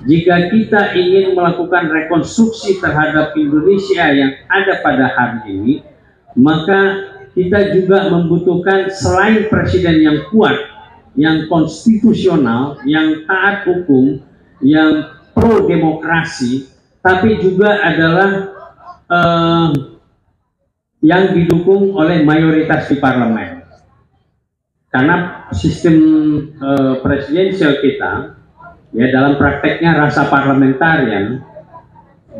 Jika kita ingin melakukan rekonstruksi terhadap Indonesia yang ada pada hari ini, maka kita juga membutuhkan selain presiden yang kuat, yang konstitusional, yang taat hukum, yang pro demokrasi, tapi juga adalah yang didukung oleh mayoritas di parlemen. Karena sistem presidensial kita, ya, dalam prakteknya rasa parlementarian,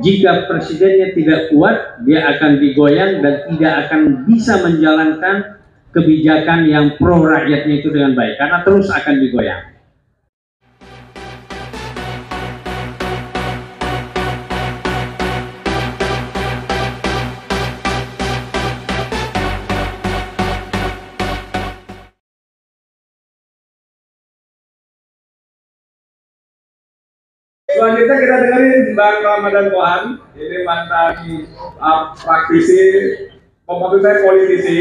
jika presidennya tidak kuat, dia akan digoyang dan tidak akan bisa menjalankan kebijakan yang pro rakyatnya itu dengan baik, karena terus akan digoyang. Selanjutnya kita dengerin Bang Ramadan Pohan, ini mantan praktisi, maksud saya politisi,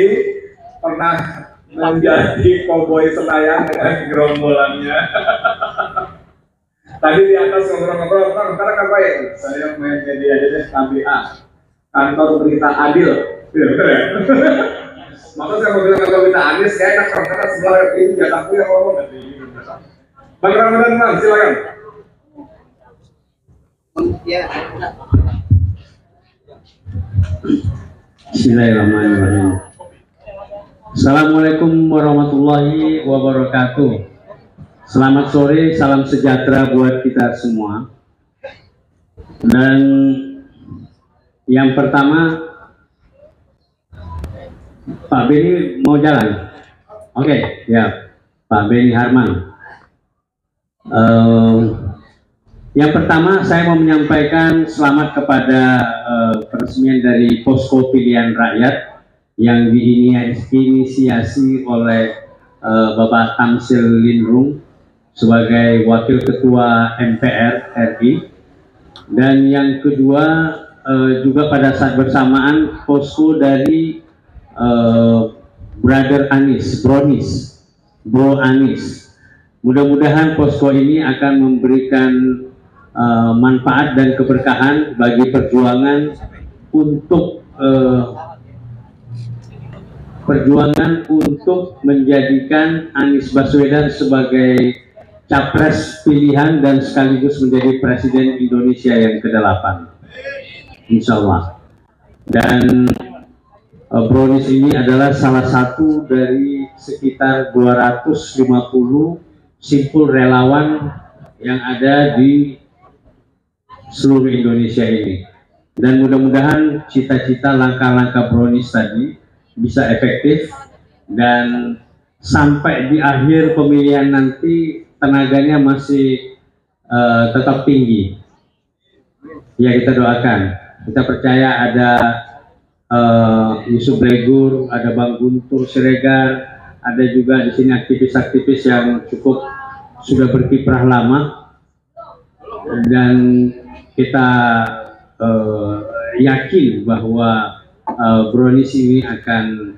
pernah menjadi koboi Senayan dengan gerombolannya. Tadi di atas ngobrol-ngobrol, sekarang ngapain? Saya main jadi aja deh KBA, kantor berita adil. Maksud saya mau bilang kantor berita adil, saya enak karena sebelah ini jatahku yang ngomong nanti. Bang Ramadan, Bang, silakan. Ya. Bismillahirrahmanirrahim. Assalamualaikum warahmatullahi wabarakatuh. Selamat sore, salam sejahtera buat kita semua. Dan yang pertama, Pak Beni mau jalan? Oke, ya, Pak Beni Harman. Yang pertama, saya mau menyampaikan selamat kepada peresmian dari Posko Pilihan Rakyat yang diinisiasi oleh Bapak Tamsil Lindrung sebagai Wakil Ketua MPR RI. Dan yang kedua, juga pada saat bersamaan posko dari Brother Anies, Bro Anies. Mudah-mudahan posko ini akan memberikan manfaat dan keberkahan bagi perjuangan untuk menjadikan Anies Baswedan sebagai capres pilihan dan sekaligus menjadi presiden Indonesia yang ke-8, insya Allah. Dan Brownies ini adalah salah satu dari sekitar 250 simpul relawan yang ada di seluruh Indonesia ini. Dan mudah-mudahan cita-cita langkah-langkah Brownies tadi bisa efektif dan sampai di akhir pemilihan nanti tenaganya masih tetap tinggi. Ya, kita doakan. Kita percaya ada Yusuf Legur, ada Bang Guntur Siregar, ada juga di sini aktivis-aktivis yang cukup sudah berkiprah lama, dan kita yakin bahwa Brownies ini akan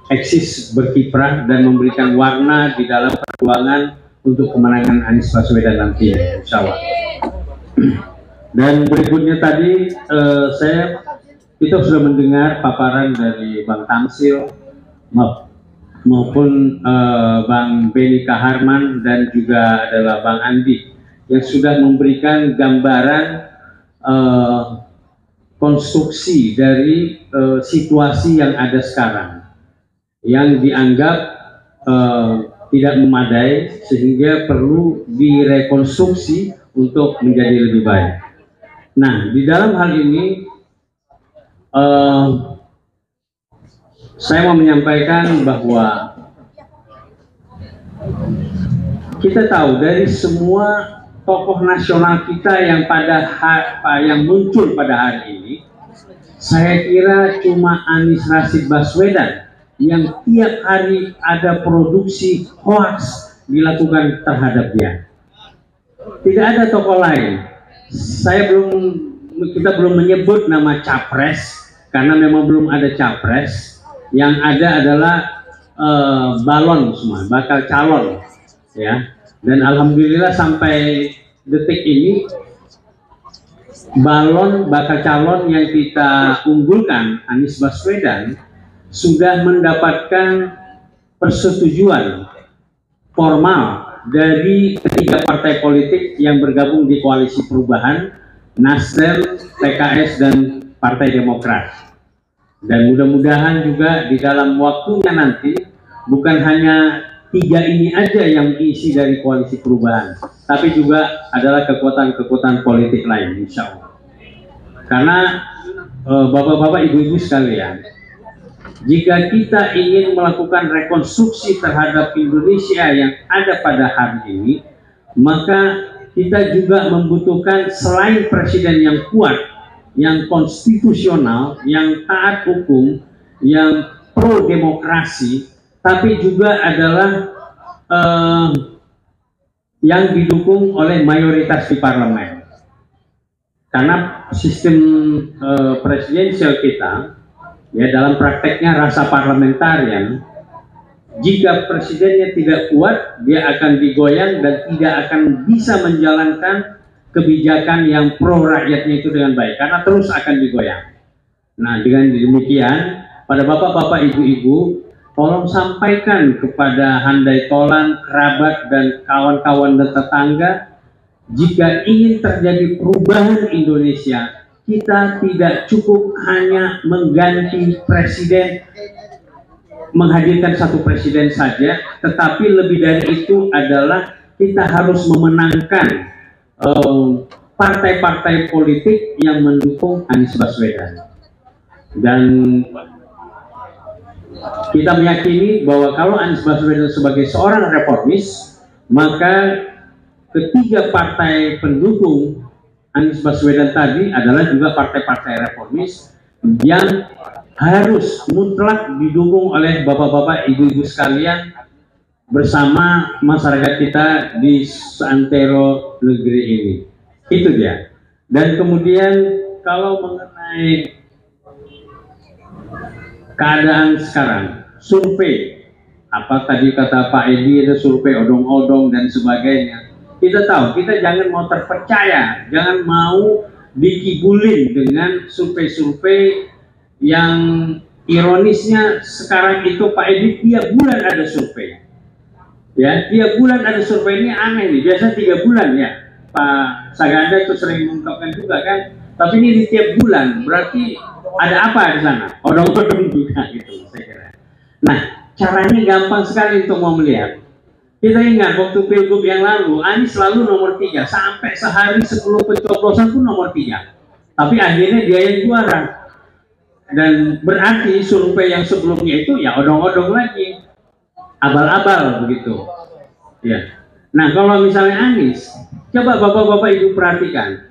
eksis, berkiprah dan memberikan warna di dalam perjuangan untuk kemenangan Anies Baswedan nanti, insya Allah. Dan berikutnya tadi kita sudah mendengar paparan dari Bang Tamsil maupun Bang Beni Kaharman dan juga adalah Bang Andi yang sudah memberikan gambaran konstruksi dari situasi yang ada sekarang yang dianggap tidak memadai sehingga perlu direkonstruksi untuk menjadi lebih baik. Nah, di dalam hal ini saya mau menyampaikan bahwa kita tahu dari semua tokoh nasional kita yang muncul pada hari ini, saya kira cuma Anies Rashid Baswedan yang tiap hari ada produksi hoaks dilakukan terhadap dia. Tidak ada tokoh lain. Kita belum menyebut nama capres karena memang belum ada capres. Yang ada adalah balon semua, bakal calon, ya. Dan alhamdulillah sampai detik ini bakal calon yang kita unggulkan, Anies Baswedan, sudah mendapatkan persetujuan formal dari ketiga partai politik yang bergabung di Koalisi Perubahan, Nasdem, PKS, dan Partai Demokrat. Dan mudah-mudahan juga di dalam waktunya nanti bukan hanya tiga ini aja yang diisi dari Koalisi Perubahan, tapi juga adalah kekuatan-kekuatan politik lain, insya Allah. Karena bapak-bapak, ibu-ibu sekalian, jika kita ingin melakukan rekonstruksi terhadap Indonesia yang ada pada hari ini, maka kita juga membutuhkan selain presiden yang kuat, yang konstitusional, yang taat hukum, yang pro demokrasi, tapi juga adalah yang didukung oleh mayoritas di parlemen. Karena sistem presidensial kita, ya, dalam prakteknya rasa parlementarian, jika presidennya tidak kuat, dia akan digoyang dan tidak akan bisa menjalankan kebijakan yang pro rakyatnya itu dengan baik, karena terus akan digoyang. Nah, dengan demikian, pada bapak-bapak, ibu-ibu, tolong sampaikan kepada handai tolan, kerabat, dan kawan-kawan dan tetangga, jika ingin terjadi perubahan Indonesia, kita tidak cukup hanya mengganti presiden, menghadirkan satu presiden saja, tetapi lebih dari itu adalah kita harus memenangkan partai-partai politik yang mendukung Anies Baswedan. Dan kita meyakini bahwa kalau Anies Baswedan sebagai seorang reformis, maka ketiga partai pendukung Anies Baswedan tadi adalah juga partai-partai reformis yang harus mutlak didukung oleh bapak-bapak, ibu-ibu sekalian bersama masyarakat kita di seantero negeri ini. Itu dia. Dan kemudian kalau mengenai keadaan sekarang, survei, apa tadi kata Pak Edi, itu survei odong-odong dan sebagainya. Kita tahu, kita jangan mau terpercaya, jangan mau dikibulin dengan survei-survei yang ironisnya sekarang itu Pak Edi tiap bulan ada survei. Ya, tiap bulan ada survei, ini aneh nih. Biasa 3 bulan ya, Pak Saganda itu sering mengungkapkan juga kan. Tapi ini di tiap bulan, berarti ada apa di sana? Odong-odong juga gitu, saya kira. Nah, caranya gampang sekali untuk mau melihat. Kita ingat waktu pilgub yang lalu, Anies selalu nomor 3, sampai sehari sebelum pencoblosan pun nomor 3. Tapi akhirnya dia yang juara. Dan berarti survei yang sebelumnya itu ya odong-odong lagi, abal-abal begitu. Ya. Nah, kalau misalnya Anies, coba bapak-bapak ibu perhatikan,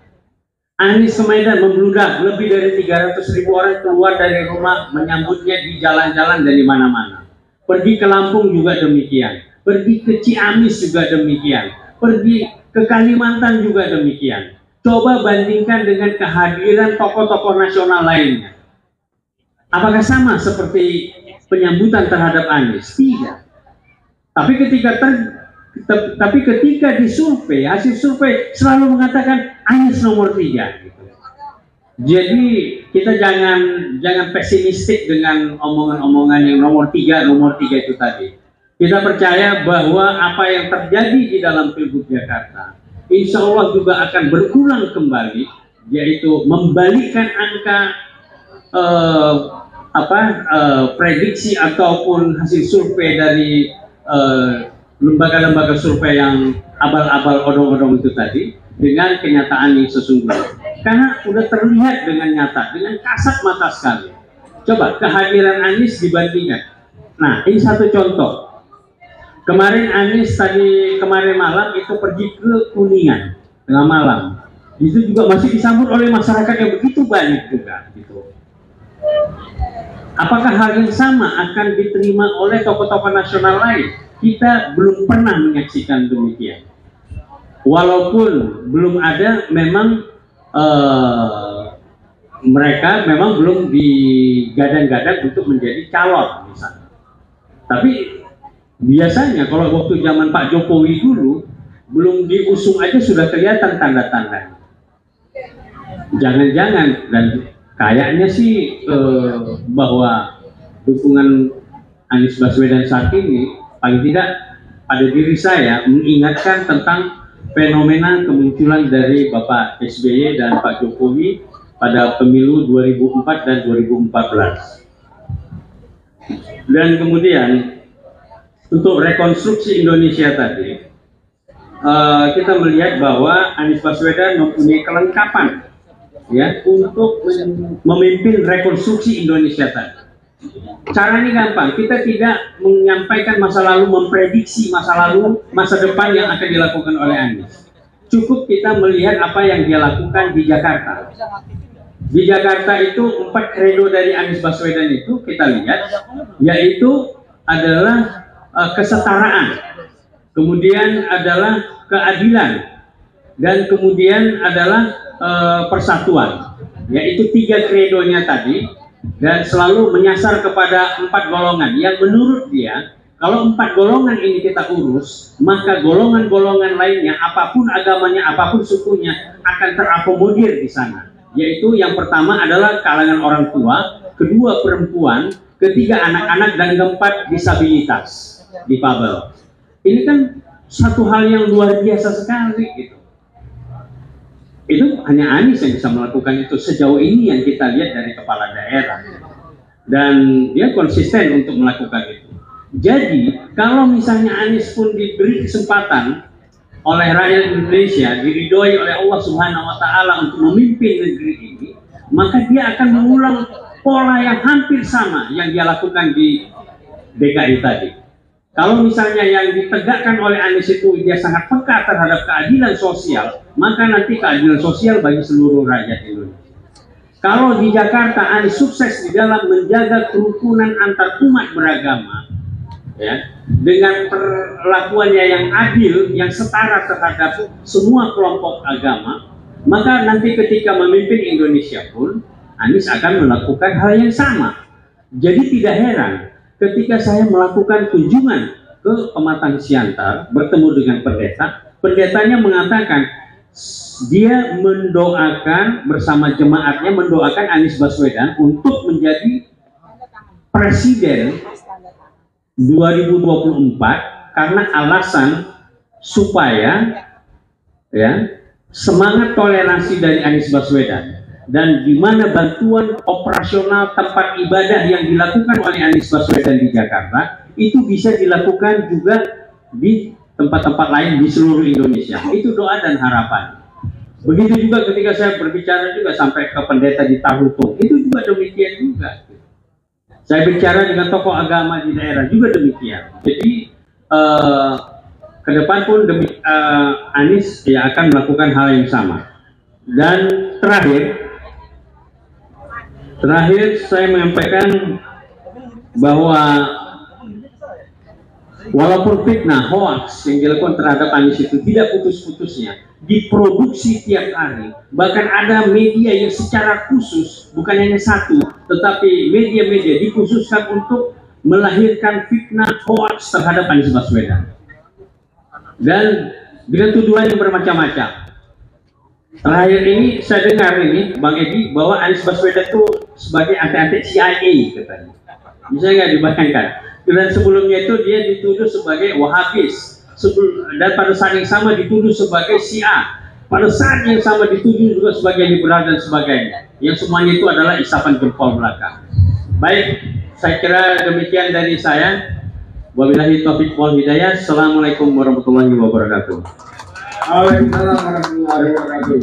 Anies ke Medan membludak, lebih dari 300.000 orang keluar dari rumah menyambutnya di jalan-jalan dan di mana-mana. Pergi ke Lampung juga demikian, pergi ke Ciamis juga demikian, pergi ke Kalimantan juga demikian. Coba bandingkan dengan kehadiran tokoh-tokoh nasional lainnya. Apakah sama seperti penyambutan terhadap Anies? Tidak. Tapi ketika disurvei, hasil survei selalu mengatakan Anies nomor 3. Gitu. Jadi kita jangan pesimistik dengan omongan-omongan yang nomor 3 itu tadi. Kita percaya bahwa apa yang terjadi di dalam Pilgub Jakarta, insya Allah juga akan berulang kembali, yaitu membalikkan angka prediksi ataupun hasil survei dari lembaga-lembaga survei yang abal-abal odong-odong itu tadi dengan kenyataan yang sesungguhnya. Karena sudah terlihat dengan nyata, dengan kasat mata sekali. Coba kehadiran Anies dibandingkan. Nah, ini satu contoh. Kemarin Anies kemarin malam itu pergi ke Kuningan tengah malam. Itu juga masih disambut oleh masyarakat yang begitu banyak juga. Gitu. Apakah hal yang sama akan diterima oleh tokoh-tokoh nasional lain? Kita belum pernah menyaksikan demikian. Walaupun belum ada, memang mereka memang belum digadang-gadang untuk menjadi calon misalnya. Tapi biasanya kalau waktu zaman Pak Jokowi dulu, belum diusung aja sudah kelihatan tanda-tanda. Jangan-jangan, dan kayaknya sih bahwa dukungan Anies Baswedan saat ini paling tidak pada diri saya mengingatkan tentang fenomena kemunculan dari Bapak SBY dan Pak Jokowi pada pemilu 2004 dan 2014. Dan kemudian untuk rekonstruksi Indonesia tadi, kita melihat bahwa Anies Baswedan mempunyai kelengkapan ya untuk memimpin rekonstruksi Indonesia tadi. Caranya gampang, kita tidak menyampaikan masa lalu, memprediksi masa lalu, masa depan yang akan dilakukan oleh Anies. Cukup kita melihat apa yang dia lakukan di Jakarta. Di Jakarta itu 4 kredo dari Anies Baswedan itu kita lihat, yaitu adalah kesetaraan, kemudian adalah keadilan, dan kemudian adalah persatuan. Yaitu 3 kredonya tadi. Dan selalu menyasar kepada 4 golongan yang menurut dia, kalau 4 golongan ini kita urus, maka golongan-golongan lainnya, apapun agamanya, apapun sukunya, akan terakomodir di sana. Yaitu yang pertama adalah kalangan orang tua, kedua perempuan, ketiga anak-anak, dan keempat disabilitas, difabel. Ini kan satu hal yang luar biasa sekali gitu. Itu hanya Anies yang bisa melakukan itu sejauh ini yang kita lihat dari kepala daerah, dan dia konsisten untuk melakukan itu. Jadi kalau misalnya Anies pun diberi kesempatan oleh rakyat Indonesia, diridhoi oleh Allah Subhanahu wa Ta'ala untuk memimpin negeri ini, maka dia akan mengulang pola yang hampir sama yang dia lakukan di DKI tadi. Kalau misalnya yang ditegakkan oleh Anies itu dia sangat peka terhadap keadilan sosial, maka nanti keadilan sosial bagi seluruh rakyat Indonesia. Kalau di Jakarta Anies sukses di dalam menjaga kerukunan antar umat beragama, ya, dengan perlakuannya yang adil, yang setara terhadap semua kelompok agama, maka nanti ketika memimpin Indonesia pun Anies akan melakukan hal yang sama. Jadi tidak heran ketika saya melakukan kunjungan ke Pematang Siantar, bertemu dengan pendeta, pendetanya mengatakan dia mendoakan bersama jemaatnya, mendoakan Anies Baswedan untuk menjadi presiden 2024 karena alasan supaya ya semangat toleransi dari Anies Baswedan, dan di mana bantuan operasional tempat ibadah yang dilakukan oleh Anies Baswedan di Jakarta itu bisa dilakukan juga di tempat-tempat lain di seluruh Indonesia. Itu doa dan harapan. Begitu juga ketika saya berbicara juga sampai ke pendeta di Tahutung, itu juga demikian juga. Saya bicara dengan tokoh agama di daerah juga demikian. Jadi ke depan pun Anies ya akan melakukan hal yang sama. Dan terakhir saya menyampaikan bahwa walaupun fitnah, hoax yang dilakukan terhadap Anies itu tidak putus-putusnya, diproduksi tiap hari, bahkan ada media yang secara khusus, bukan hanya satu, tetapi media-media dikhususkan untuk melahirkan fitnah, hoax terhadap Anies Baswedan, dan dengan tuduhan yang bermacam-macam. Terakhir ini saya dengar ini Bang Edi bahwa Anies Baswedan itu sebagai anti-anti CIA katanya. Bisa nggak dibayangkan? Dan sebelumnya itu dia dituduh sebagai Wahabis, dan pada saat yang sama dituduh sebagai Syiah, pada saat yang sama dituduh juga sebagai liberal dan sebagainya. Yang semuanya itu adalah isapan jempol belakang. Baik, saya kira demikian dari saya. Wabillahi taufiq wal hidayah. Assalamualaikum warahmatullahi wabarakatuh. Waalaikumsalam warahmatullahi wabarakatuh.